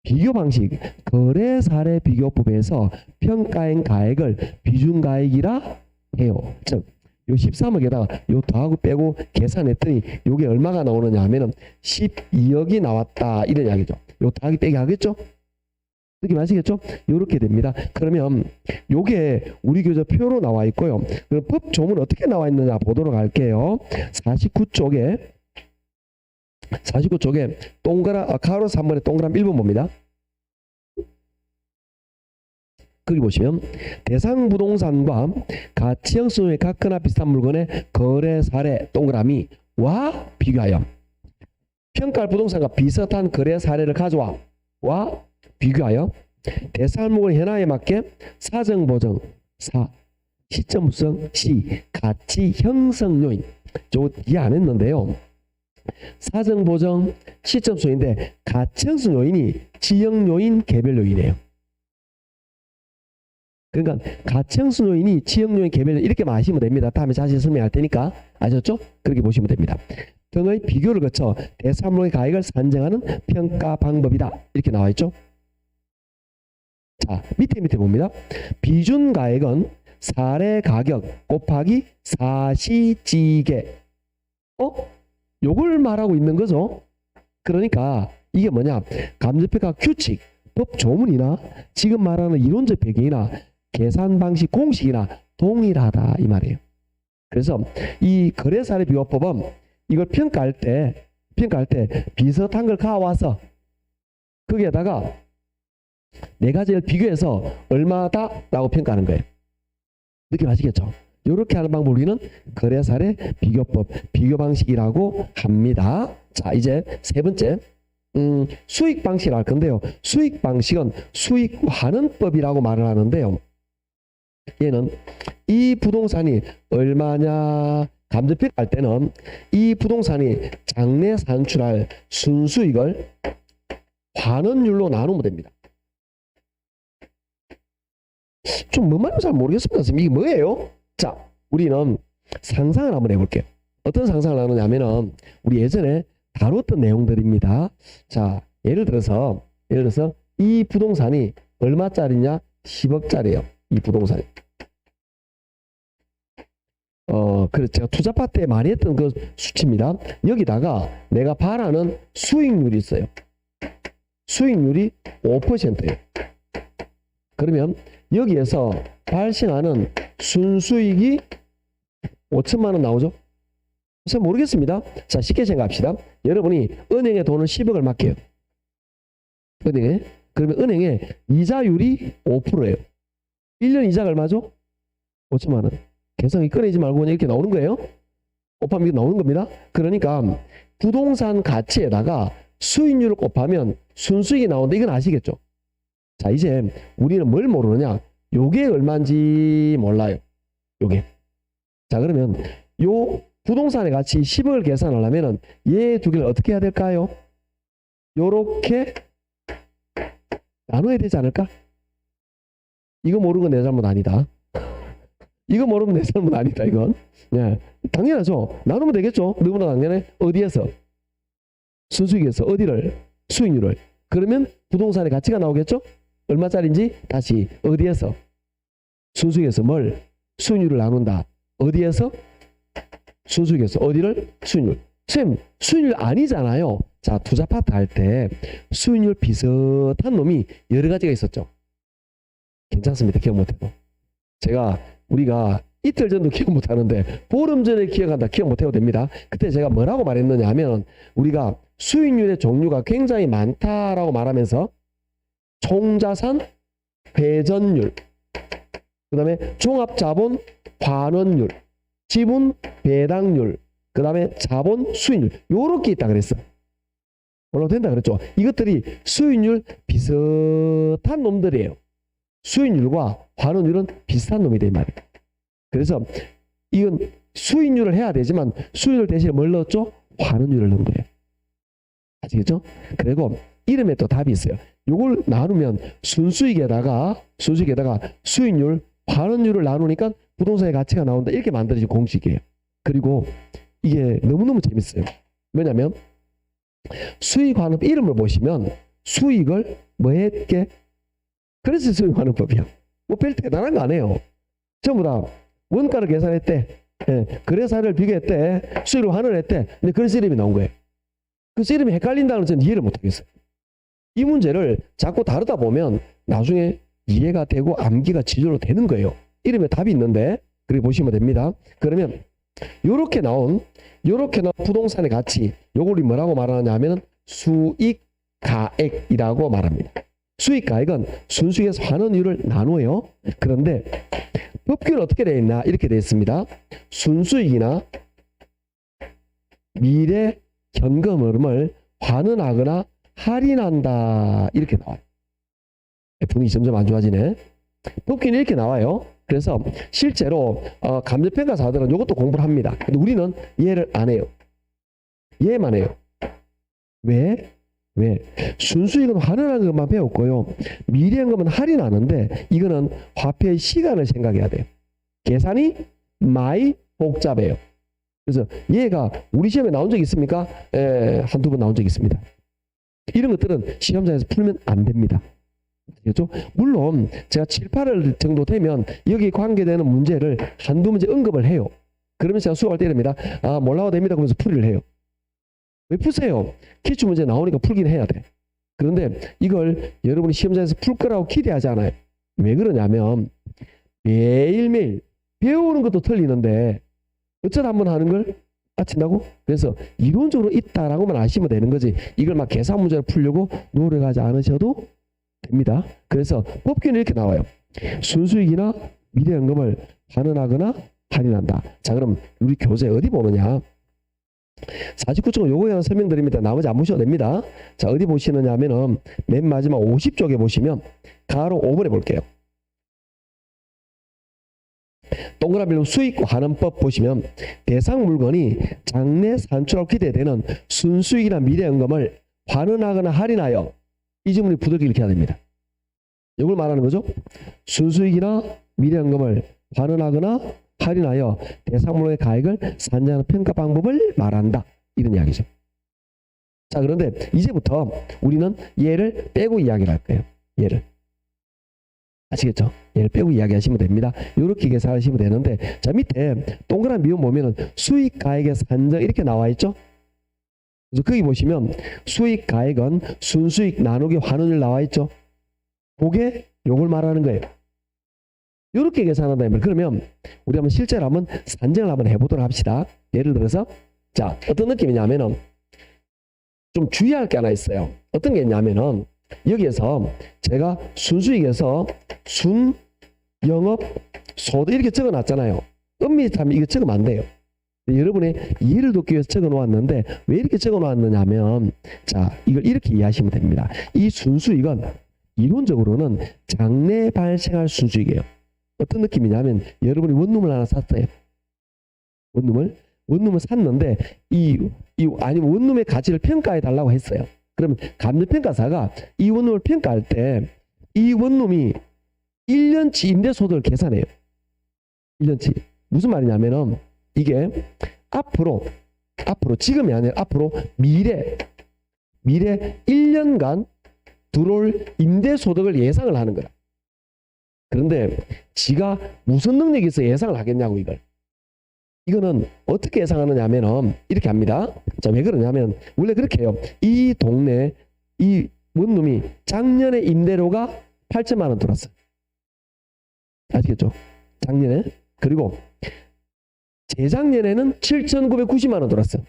비교 방식 거래 사례 비교법에서 평가한 가액을 비준가액이라 해요. 즉 요 13억에다가 요 더하고 빼고 계산했더니 요게 얼마가 나오느냐 하면은 12억이 나왔다 이런 이야기죠. 요 더하기 빼기 하겠죠? 느낌 아시겠죠? 요렇게 됩니다. 그러면 요게 우리 교재 표로 나와 있고요. 그럼 법 조문 어떻게 나와 있느냐 보도록 할게요. 49쪽에 가로 3번에 동그라미 1번 봅니다. 거기 보시면 대상 부동산과 가치형 수준이 같거나 비슷한 물건의 거래 사례 동그라미와 비교하여 평가할 부동산과 비슷한 거래 사례를 가져와 비교하여 대상 물건 현황에 맞게 사정 보정 시점 구성 가치 형성 요인 저 이해 안 했는데요. 사정 보정 시점 수인데 가치 형성 요인이 지역 요인 개별 요인이에요. 그러니까 가치 형성 요인이 지역 요인 개별 요인 이렇게 마시면 됩니다. 다음에 자세히 설명할 테니까 아셨죠? 그렇게 보시면 됩니다. 등의 비교를 거쳐 대상물의 가액을 산정하는 평가 방법이다. 이렇게 나와 있죠. 자, 밑에 봅니다. 비준 가액은 사례 가격 곱하기 사시지계. 요걸 말하고 있는 거죠. 그러니까 이게 뭐냐? 감정평가 규칙, 법 조문이나 지금 말하는 이론적 배경이나 계산 방식 공식이나 동일하다 이 말이에요. 그래서 이 거래사례 비교법은 이걸 평가할 때 비슷한 걸 가와서 거기에다가 네 가지를 비교해서 얼마다라고 평가하는 거예요. 느낌 아시겠죠? 이렇게 하는 방법을 우리는 거래사례 비교법, 비교 방식이라고 합니다. 자, 이제 세 번째, 수익 방식을 할 건데요. 수익 방식은 수익 환원법이라고 말을 하는데요. 얘는 이 부동산이 얼마냐 감정평가 할 때는 이 부동산이 장래 산출할 순수익을 환원율로 나누면 됩니다. 좀 뭔 말인지 잘 모르겠습니다. 선생님. 이게 뭐예요? 자, 우리는 상상을 한번 해볼게요. 어떤 상상을 하느냐면은 우리 예전에 다뤘던 내용들입니다. 자, 예를 들어서 이 부동산이 얼마짜리냐? 10억짜리예요. 이 부동산이. 그래서 제가 투자파 때 많이 했던 그 수치입니다. 여기다가 내가 바라는 수익률이 있어요. 수익률이 5%예요. 그러면 여기에서 발생하는 순수익이 5천만 원 나오죠? 그래서 모르겠습니다. 자, 쉽게 생각합시다. 여러분이 은행에 돈을 10억을 맡겨요. 은행에. 그러면 은행에 이자율이 5%예요. 1년 이자가 얼마죠? 5천만 원. 계산기 꺼내지 말고 그냥 이렇게 나오는 거예요. 곱하면 이렇게 나오는 겁니다. 그러니까 부동산 가치에다가 수익률을 곱하면 순수익이 나오는데 이건 아시겠죠? 자, 이제 우리는 뭘 모르느냐? 요게 얼마인지 몰라요. 요게. 자, 그러면 요 부동산의 가치 10억을 계산하려면 얘 두 개를 어떻게 해야 될까요? 요렇게 나눠야 되지 않을까? 이거 모르는 건 내 잘못 아니다. 이거 모르면 내 잘못 아니다, 이건. 예. 당연하죠. 나누면 되겠죠. 누구나 당연해. 어디에서? 순수익에서. 어디를? 수익률을. 그러면 부동산의 가치가 나오겠죠? 얼마짜리인지 다시 어디에서? 순수익에서 뭘? 수익률을 나눈다. 어디에서? 순수익에서. 어디를? 수익률. 쌤, 수익률 아니잖아요. 자, 투자 파트 할 때 수익률 비슷한 놈이 여러 가지가 있었죠. 괜찮습니다. 기억 못해도. 우리가 이틀 전도 기억 못하는데 보름 전에 기억한다. 기억 못해도 됩니다. 그때 제가 뭐라고 말했느냐 하면 우리가 수익률의 종류가 굉장히 많다라고 말하면서 총자산 회전율, 그 다음에 종합자본 환원율, 지분 배당률, 그 다음에 자본 수익률 요렇게 있다 그랬어. 올라도 된다 그랬죠. 이것들이 수익률 비슷한 놈들이에요. 수익률과 환원율은 비슷한 놈이 된 말이에요. 그래서 이건 수익률을 해야 되지만 수익률 대신에 뭘 넣었죠? 환원율을 넣은 거예요. 아시겠죠? 그리고 이름에 또 답이 있어요. 요걸 나누면 순수익에다가 수익률, 환원율을 나누니까 부동산의 가치가 나온다. 이렇게 만들어진 공식이에요. 그리고 이게 너무너무 재밌어요. 왜냐면 수익환원 이름을 보시면 수익을 뭐 했게? 그래서 수익환원법이야. 뭐 별 대단한 거 안 해요. 전부 다 원가를 계산했대. 예, 거래사를 비교했대. 수익을 환원했대. 근데 그래서 이름이 나온 거예요. 그래서 이름이 헷갈린다는 저는 이해를 못하겠어요. 이 문제를 자꾸 다루다 보면 나중에 이해가 되고 암기가 지저로 되는 거예요. 이름에 답이 있는데 그렇게 보시면 됩니다. 그러면 요렇게 나온 부동산의 가치, 요걸 우리 뭐라고 말하느냐 하면 수익가액이라고 말합니다. 수익가액은 순수익에서 환원율을 나누어요. 그런데 법규는 어떻게 되어 있나? 이렇게 되어 있습니다. 순수익이나 미래 현금 흐름을 환원하거나 할인한다. 이렇게 나와요. 분위기 점점 안 좋아지네. 법규는 이렇게 나와요. 그래서 실제로 감정평가사들은 이것도 공부를 합니다. 근데 우리는 이해를 안 해요. 이해만 해요. 왜? 순수익은 환원하는 것만 배웠고요. 미래현금은 할인하는데 이거는 화폐의 시간을 생각해야 돼요. 계산이 많이 복잡해요. 그래서 얘가 우리 시험에 나온 적 있습니까? 한두 번 나온 적 있습니다. 이런 것들은 시험장에서 풀면 안 됩니다. 그렇죠? 물론 제가 7, 8월 정도 되면 여기 관계되는 문제를 한두 문제 언급을 해요. 그러면 제가 수업할 때 이럽니다. 몰라도 됩니다. 그러면서 풀이를 해요. 왜 푸세요? 기출 문제 나오니까 풀긴 해야 돼. 그런데 이걸 여러분이 시험장에서 풀 거라고 기대하지 않아요. 왜 그러냐면 매일매일 배우는 것도 틀리는데 어쩌다 한번 하는 걸 맞힌다고? 그래서 이론적으로 있다라고만 아시면 되는 거지 이걸 막 계산 문제를 풀려고 노력하지 않으셔도 됩니다. 그래서 법규는 이렇게 나와요. 순수익이나 미래연금을 환원하거나 할인한다. 자, 그럼 우리 교재 어디 보느냐? 49쪽은 요거에만 설명드립니다. 나머지 안 보셔도 됩니다. 자, 어디 보시느냐 하면은 맨 마지막 50쪽에 보시면 가로 5번에 볼게요. 동그라미로 수익 환원법 보시면 대상 물건이 장래 산출하고 기대되는 순수익이나 미래연금을 환원하거나 할인하여, 이 지문이 부득이 이렇게 해야 됩니다. 이걸 말하는 거죠. 순수익이나 미래연금을 환원하거나 할인하여 대상 물건의 가액을 산정하는 평가 방법을 말한다. 이런 이야기죠. 자, 그런데 이제부터 우리는 얘를 빼고 이야기를 할 거예요. 얘를. 아시겠죠? 얘를 빼고 이야기하시면 됩니다. 이렇게 계산하시면 되는데, 자, 밑에 동그란 미분 보면은 수익 가액의 산정 이렇게 나와 있죠? 그래서 거기 보시면 수익 가액은 순수익 나누기 환원율 나와 있죠? 그게 요걸 말하는 거예요. 이렇게 계산한다. 그러면 우리 한번 실제로 한번 산정을 한번 해보도록 합시다. 예를 들어서, 자, 어떤 느낌이냐면은 좀 주의할 게 하나 있어요. 어떤 게 있냐면은 여기에서 제가 순수익에서 순 영업 소득 이렇게 적어 놨잖아요. 엄밀히하면 이거 적으면 안 돼요. 여러분의 이해를 돕기 위해서 적어 놓았는데, 왜 이렇게 적어 놓았느냐 하면, 자, 이걸 이렇게 이해하시면 됩니다. 이 순수익은 이론적으로는 장래 발생할 순수익이에요. 어떤 느낌이냐면 여러분이 원룸을 하나 샀어요. 원룸을 샀는데 아니면 원룸의 가치를 평가해 달라고 했어요. 그러면 감정평가사가 이 원룸을 평가할 때 이 원룸이 1년치 임대소득을 계산해요. 1년치. 무슨 말이냐면은 이게 앞으로 지금이 아니라 앞으로 미래 1년간 들어올 임대소득을 예상을 하는 거야. 그런데 지가 무슨 능력이 있어 예상을 하겠냐고, 이거는 어떻게 예상하느냐 하면은 이렇게 합니다. 자, 왜 그러냐면 원래 그렇게 해요. 이 동네 이 원룸이 작년에 임대료가 8천만 원 들어왔어. 아시겠죠? 작년에. 그리고 재작년에는 7,990만 원 들어왔어.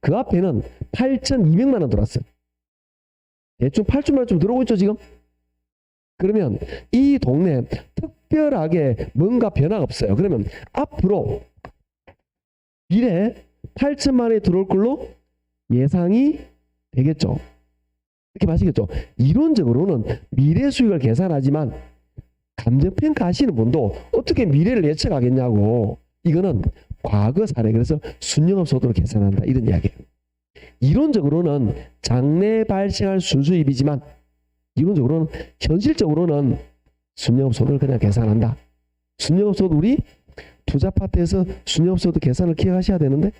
그 앞에는 8,200만 원 들어왔어. 대충 8천만 원쯤 들어오고 있죠, 지금? 그러면 이 동네 특별하게 뭔가 변화가 없어요. 그러면 앞으로 미래 8천만 원이 들어올 걸로 예상이 되겠죠. 이렇게 마시겠죠. 이론적으로는 미래 수익을 계산하지만 감정평가 하시는 분도 어떻게 미래를 예측하겠냐고. 이거는 과거 사례, 그래서 순영업 소득을 계산한다, 이런 이야기예요. 이론적으로는 장래 발생할 순수입이지만 이론적으로는 현실적으로는 순영업 소득을 그냥 계산한다. 순영업 소득, 우리 투자 파트에서 순영업 소득 계산을 기억하셔야 되는데,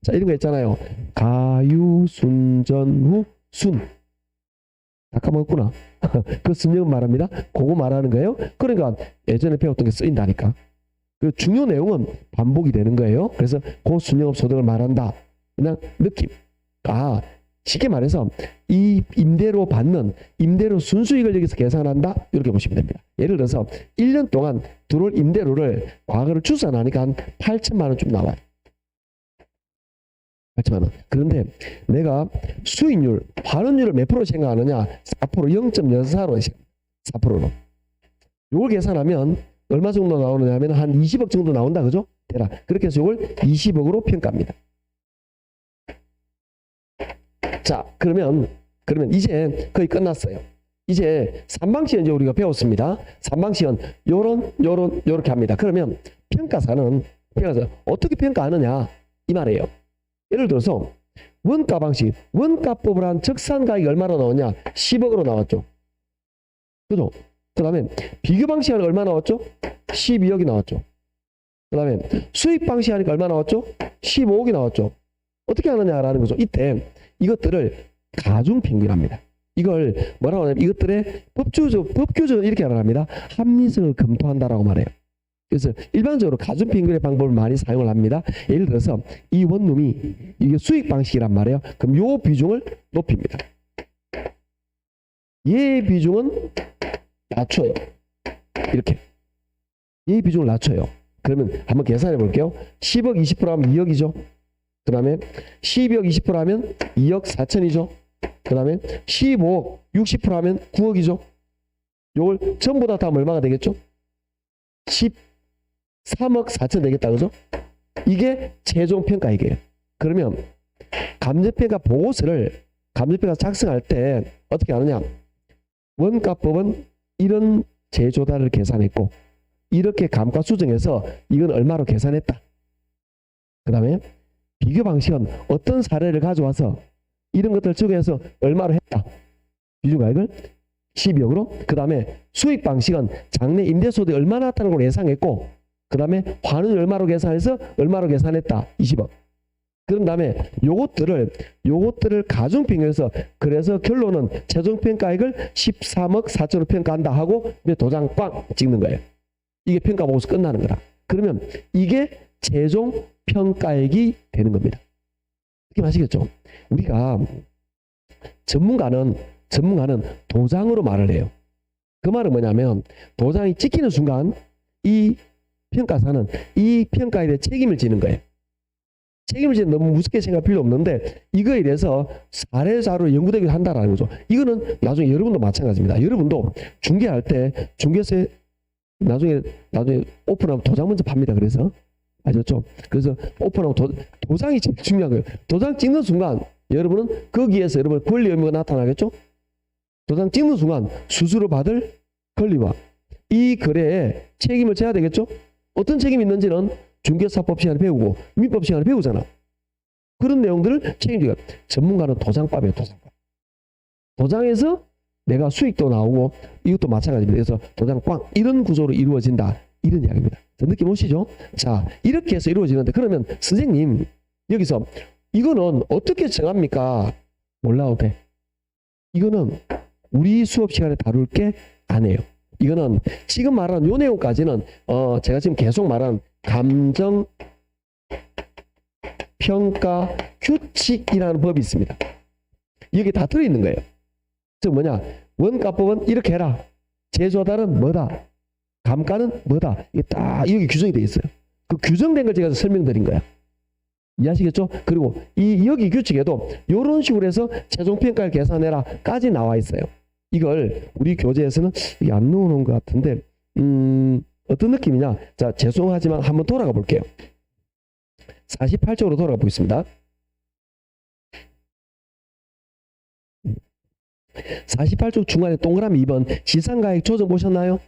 자, 이런 거 있잖아요. 가유 순전후 순. 다 까먹었구나. 그 순영업 말합니다. 그거 말하는 거예요. 그러니까 예전에 배웠던 게 쓰인다니까. 그 중요 내용은 반복이 되는 거예요. 그래서 그 순영업 소득을 말한다. 그냥 느낌. 쉽게 말해서 이 임대료 받는 임대료 순수익을 여기서 계산한다, 이렇게 보시면 됩니다. 예를 들어서 1년 동안 들어올 임대료를 과거를 추산하니까 한 8천만 원쯤 나와요. 8천만 원. 그런데 내가 수익률, 환원율을 몇 프로 생각하느냐? 4%, 0.04로 4%로. 이걸 계산하면 얼마 정도 나오느냐 하면 한 20억 정도 나온다, 그죠? 대략. 그렇게 해서 이걸 20억으로 평가합니다. 자, 그러면 이제 거의 끝났어요. 이제 3방식은 이제 우리가 배웠습니다. 3방식은 요렇게 합니다. 그러면 평가사는 어떻게 평가하느냐, 이 말이에요. 예를 들어서 원가 방식, 원가법을 한 적산 가격이 얼마나 나오냐? 10억으로 나왔죠. 그죠? 그 다음에 비교 방식 하니까 얼마 나왔죠? 12억이 나왔죠. 그 다음에 수익 방식 하니까 얼마 나왔죠? 15억이 나왔죠. 어떻게 하느냐라는 거죠. 이때 이것들을 가중평균합니다. 이걸 뭐라고 하냐면 이것들의 법규적은 이렇게 말합니다. 합리성을 검토한다라고 말해요. 그래서 일반적으로 가중평균의 방법을 많이 사용을 합니다. 예를 들어서 이 원룸이 이게 수익 방식이란 말이에요. 그럼 요 비중을 높입니다. 얘 비중은 낮춰요. 이렇게. 얘 비중을 낮춰요. 그러면 한번 계산해 볼게요. 10억 20% 하면 2억이죠. 그 다음에 12억 20% 하면 2억 4천이죠. 그 다음에 15억 60% 하면 9억이죠. 요걸 전부 다 하면 얼마가 되겠죠? 13억 4천 되겠다. 그죠? 이게 최종 평가액이에요. 그러면 감정평가 보고서를 감정평가 작성할 때 어떻게 하느냐? 원가법은 이런 재조달을 계산했고 이렇게 감가수정해서 이건 얼마로 계산했다. 그 다음에 비교 방식은 어떤 사례를 가져와서 이런 것들을 적용해서 얼마로 했다. 비중가액을 12억으로. 그 다음에 수익 방식은 장래 임대소득이 얼마나 나타나는 걸 예상했고 그 다음에 환율 얼마로 계산해서 얼마로 계산했다. 20억. 그런 다음에 요것들을 가중평가해서 그래서 결론은 최종평가액을 13억 4천으로 평가한다 하고 도장 꽝 찍는 거예요. 이게 평가 보고서 끝나는 거다. 그러면 이게 최종 평가액이 되는 겁니다. 이렇게 아시겠죠? 우리가 전문가는 도장으로 말을 해요. 그 말은 뭐냐면 도장이 찍히는 순간 이 평가사는 이 평가에 대해 책임을 지는 거예요. 책임을 지는 너무 무섭게 생각할 필요 없는데 이거에 대해서 사례자로 연구되기도 한다라는 거죠. 이거는 나중에 여러분도 마찬가지입니다. 여러분도 중개할 때 중개세 나중에 오픈하면 도장 먼저 팝니다. 그래서 아셨죠? 그래서 오픈하고 도장이 제일 중요한 거예요. 도장 찍는 순간 여러분은 거기에서 여러분 권리 의무가 나타나겠죠? 도장 찍는 순간 수수료 받을 권리와 이 거래에 책임을 져야 되겠죠? 어떤 책임이 있는지는 중개사법 시간에 배우고 민법 시간에 배우잖아. 그런 내용들을 책임지고 전문가는 도장법이에요. 도장법. 도장에서 내가 수익도 나오고 이것도 마찬가지입니다. 그래서 도장 꽝 이런 구조로 이루어진다. 이런 이야기입니다. 느낌 오시죠? 자, 이렇게 해서 이루어지는데 그러면 선생님 여기서 이거는 어떻게 정합니까? 몰라도 돼. 이거는 우리 수업 시간에 다룰 게 아니에요. 이거는 지금 말하는 요 내용까지는 제가 지금 계속 말하는 감정 평가 규칙이라는 법이 있습니다. 여기 다 들어있는 거예요. 즉 뭐냐? 원가법은 이렇게 해라. 재조달은 뭐다. 감가는 뭐다. 이게 딱 여기 규정이 되어 있어요. 그 규정된 걸 제가 설명드린 거야. 이해하시겠죠? 그리고 이 여기 규칙에도 이런 식으로 해서 최종평가를 계산해라까지 나와 있어요. 이걸 우리 교재에서는 안 넣어놓은 것 같은데 어떤 느낌이냐? 자, 죄송하지만 한번 돌아가 볼게요. 48쪽으로 돌아가 보겠습니다. 48쪽 중간에 동그라미 2번 시상가액 조정 보셨나요?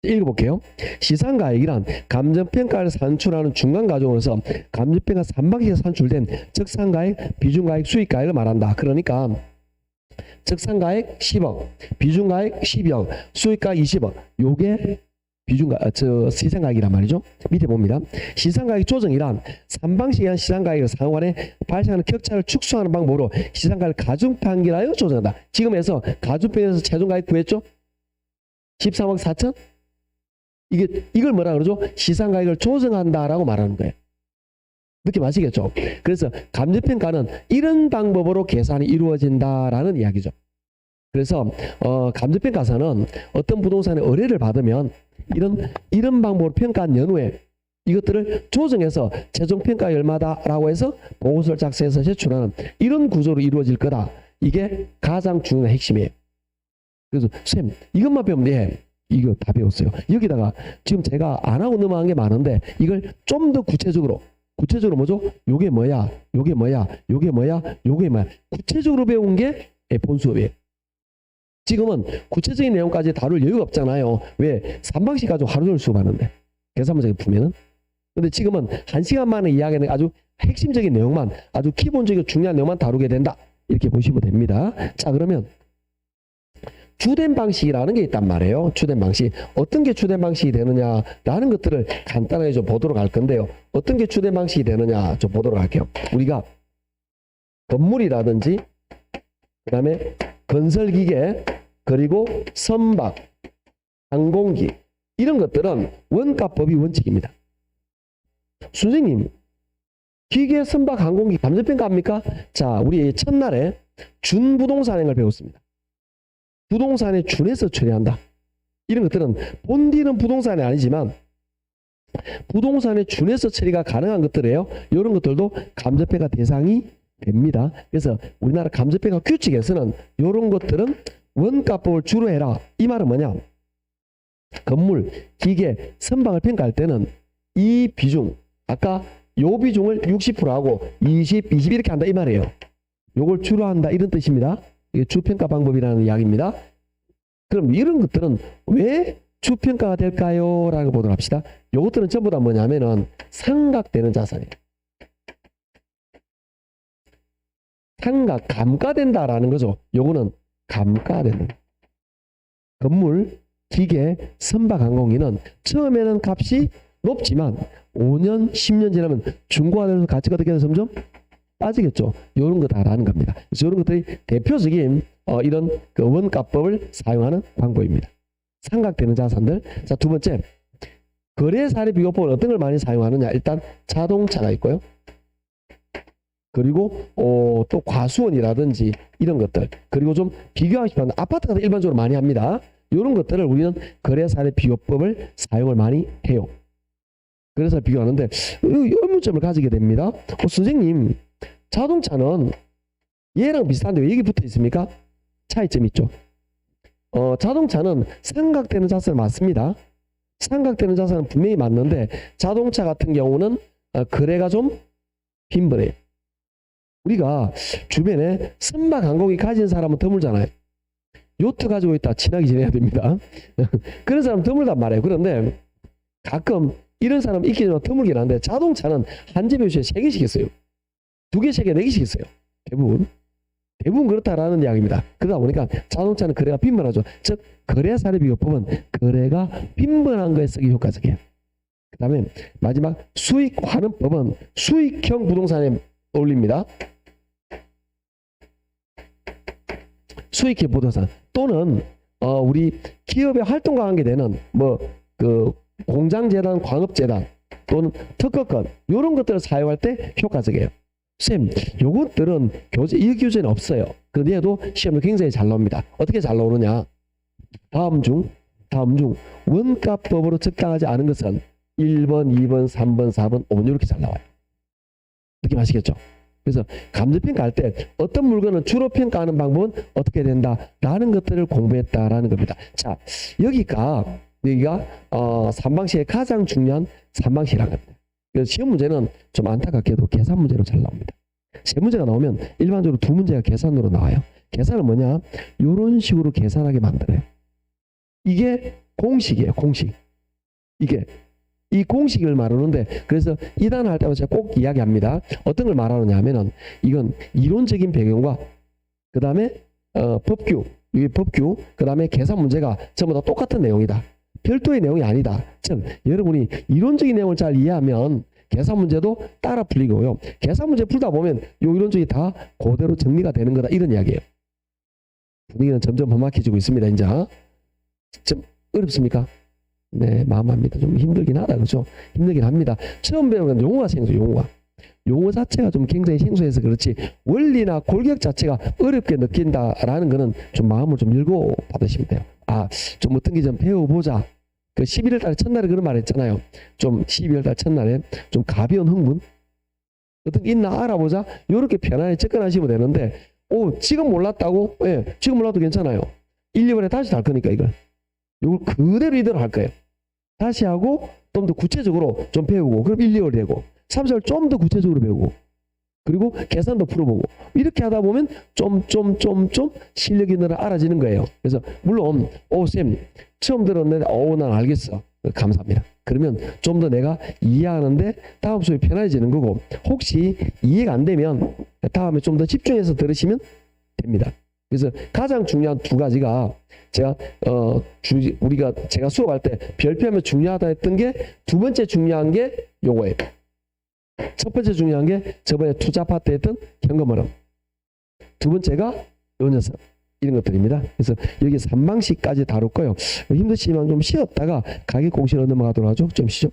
읽어볼게요. 시상가액이란 감정평가를 산출하는 중간과정으로서 감정평가 3방식에 산출된 적산가액, 비중가액, 수익가액을 말한다. 그러니까 적산가액 10억, 비중가액 12억, 수익가액 20억. 요게 시상가액이란 말이죠. 밑에 봅니다. 시상가액 조정이란 3방식에 한 시상가액을 상호간에 발생하는 격차를 축소하는 방법으로 시상가액을 가중평균하여 조정한다. 지금에서 가중평균해서 최종가액 구했죠? 13억 4천? 이걸 뭐라 그러죠? 시상가액을 조정한다라고 말하는 거예요. 느낌 아시겠죠? 그래서 감정평가는 이런 방법으로 계산이 이루어진다라는 이야기죠. 그래서 감정평가사는 어떤 부동산의 의뢰를 받으면 이런 방법으로 평가한 연후에 이것들을 조정해서 최종평가액이 얼마다라고 해서 보고서를 작성해서 제출하는 이런 구조로 이루어질 거다. 이게 가장 중요한 핵심이에요. 그래서 쌤 이것만 배우면 돼. 이거 다 배웠어요. 여기다가 지금 제가 안 하고 넘어간 게 많은데 이걸 좀 더 구체적으로 뭐죠? 요게 뭐야? 요게 뭐야? 요게 뭐야? 요게 뭐야? 구체적으로 배운 게 F1 수업이에요. 지금은 구체적인 내용까지 다룰 여유가 없잖아요. 왜? 3방식 가지고 하루 종일 수업하는데 계산 문제 풀면은. 근데 지금은 1시간 만에 이야기하는 아주 핵심적인 내용만 아주 기본적이고 중요한 내용만 다루게 된다. 이렇게 보시면 됩니다. 자, 그러면 주된 방식이라는 게 있단 말이에요. 주된 방식. 어떤 게 주된 방식이 되느냐라는 것들을 간단하게 좀 보도록 할 건데요. 어떤 게 주된 방식이 되느냐 좀 보도록 할게요. 우리가 건물이라든지 그다음에 건설기계 그리고 선박, 항공기 이런 것들은 원가법이 원칙입니다. 선생님 기계, 선박, 항공기 감정평가합니까? 자, 우리 첫날에 준부동산행을 배웠습니다. 부동산에 준해서 처리한다. 이런 것들은 본디는 부동산이 아니지만 부동산에 준해서 처리가 가능한 것들이에요. 이런 것들도 감정평가 대상이 됩니다. 그래서 우리나라 감정평가 규칙에서는 이런 것들은 원가법을 주로 해라. 이 말은 뭐냐? 건물, 기계, 선박을 평가할 때는 이 비중, 아까 요 비중을 60%하고 20, 20 이렇게 한다 이 말이에요. 요걸 주로 한다 이런 뜻입니다. 이게 주평가 방법이라는 이야기입니다. 그럼 이런 것들은 왜 주평가가 될까요? 라고 보도록 합시다. 요것들은 전부 다 뭐냐면은 상각되는 자산이에요. 상각, 감가된다라는 거죠. 요거는 감가되는. 건물, 기계, 선박, 항공기는 처음에는 값이 높지만 5년, 10년 지나면 중고화되면서 가치가 어떻게 돼서 점점 빠지겠죠. 이런 거다라는 겁니다. 그래서 이런 것들이 대표적인 이런 그 원가법을 사용하는 방법입니다. 삼각되는 자산들. 자, 두 번째, 거래사례 비교법은 어떤 걸 많이 사용하느냐. 일단 자동차가 있고요. 그리고 또 과수원이라든지 이런 것들. 그리고 좀 비교하고 싶은 아파트 같은 일반적으로 많이 합니다. 이런 것들을 우리는 거래사례 비교법을 사용을 많이 해요. 그래서 비교하는데 의문점을 가지게 됩니다. 선생님, 자동차는 얘랑 비슷한데 왜 여기 붙어 있습니까? 차이점이 있죠. 자동차는 삼각되는 자산은 맞습니다. 삼각되는 자산은 분명히 맞는데 자동차 같은 경우는 거래가 좀 빈번해요. 우리가 주변에 선박 항공기 가진 사람은 드물잖아요. 요트 가지고 있다 친하게 지내야 됩니다. 그런 사람 드물단 말이에요. 그런데 가끔 이런 사람 있긴 하지만 드물긴 한데 자동차는 한 집에 3개씩 있어요. 2개, 3개, 4개씩 있어요. 대부분 그렇다라는 이야기입니다. 그러다 보니까 자동차는 거래가 빈번하죠. 즉 거래사례 비교법은 거래가 빈번한 거에 쓰기 효과적이에요. 그 다음에 마지막 수익환원법은 수익형 부동산에 어울립니다. 수익형 부동산 또는 우리 기업의 활동과 관계되는 그 공장재단, 광업재단 또는 특허권 이런 것들을 사용할 때 효과적이에요. 쌤, 요것들은 이 교재는 없어요. 그런데 얘도 시험에 굉장히 잘 나옵니다. 어떻게 잘 나오느냐? 다음 중 원가법으로 적당하지 않은 것은 1번, 2번, 3번, 4번, 5번 이렇게 잘 나와요. 느낌 아시겠죠? 그래서 감정평가할 때 어떤 물건을 주로 평가하는 방법은 어떻게 된다라는 것들을 공부했다라는 겁니다. 자, 여기가 3방식의 가장 중요한 3방식이라는 겁니다. 그래서 시험 문제는 좀 안타깝게도 계산 문제로 잘 나옵니다. 3문제가 나오면 일반적으로 2문제가 계산으로 나와요. 계산은 뭐냐? 이런 식으로 계산하게 만들어요. 이게 공식이에요. 공식. 이 공식을 말하는데 그래서 이 단어 할 때마다 제가 꼭 이야기합니다. 어떤 걸 말하느냐 하면은 이건 이론적인 배경과 그 다음에 법규, 그 다음에 계산 문제가 전부 다 똑같은 내용이다. 별도의 내용이 아니다. 즉 여러분이 이론적인 내용을 잘 이해하면 계산 문제도 따라 풀리고요. 계산 문제 풀다 보면 요 이론적이 다 그대로 정리가 되는 거다. 이런 이야기예요. 분위기는 점점 험악해지고 있습니다. 이제 좀 어렵습니까? 네, 마음합니다. 좀 힘들긴 하다. 그렇죠? 힘들긴 합니다. 처음 배우는 용어가 생소, 용어 자체가 좀 굉장히 생소해서 그렇지 원리나 골격 자체가 어렵게 느낀다라는 거는 좀 마음을 좀 열고 받으시면 돼요. 좀 어떤 게 좀 배워보자. 그 11월 달 첫날에 그런 말 했잖아요. 좀 12월 달 첫날에 좀 가벼운 흥분? 어떤 게 있나 알아보자. 요렇게 편안하게 접근하시면 되는데, 지금 몰랐다고? 예, 지금 몰라도 괜찮아요. 1, 2월에 다시 할 거니까 이걸. 요걸 그대로 이대로 할 거예요. 다시 하고, 좀 더 구체적으로 좀 배우고, 그럼 1, 2월 되고, 3, 4월 좀 더 구체적으로 배우고, 그리고 계산도 풀어보고 이렇게 하다 보면 좀 실력이 늘어 알아지는 거예요. 그래서 물론 쌤 처음 들었는데 난 알겠어. 감사합니다. 그러면 좀 더 내가 이해하는데 다음 수업이 편해지는 거고 혹시 이해가 안 되면 다음에 좀 더 집중해서 들으시면 됩니다. 그래서 가장 중요한 2가지가 제가 수업할 때 별표하면 중요하다 했던 게 2번째 중요한 게 요거예요. 첫 번째 중요한 게 저번에 투자 파트 했던 현금 흐름. 2번째가 요 녀석. 이런 것들입니다. 그래서 여기 3방식까지 다룰 거예요. 힘드시면 좀 쉬었다가 가격 공시로 넘어가도록 하죠. 좀 쉬죠.